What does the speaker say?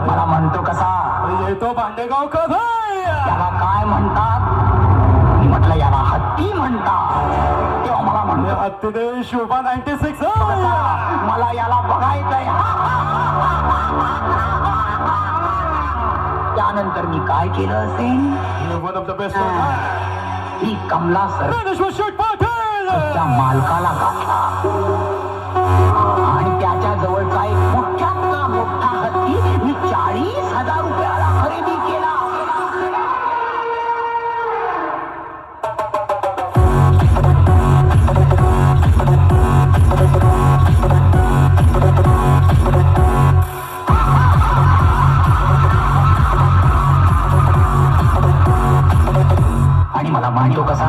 मला म्हणतो कसा येतो भांडेगाव कसा याला काय म्हणतात? मी म्हटलं याला हत्ती म्हणतात. तेव्हा मला म्हणतो हत्ती शोभा 96 मला याला बघायचंय. त्यानंतर मी काय केलं असेल? वन ऑफ द बेस्ट ही कमला सर त्या मालकाला गाठला आणि त्याच्या जवळचा एक मोठ्यातला मोठा हत्ती मी 40,000 रुपयाला खरेदी केला. आणि मला मांडतो कसा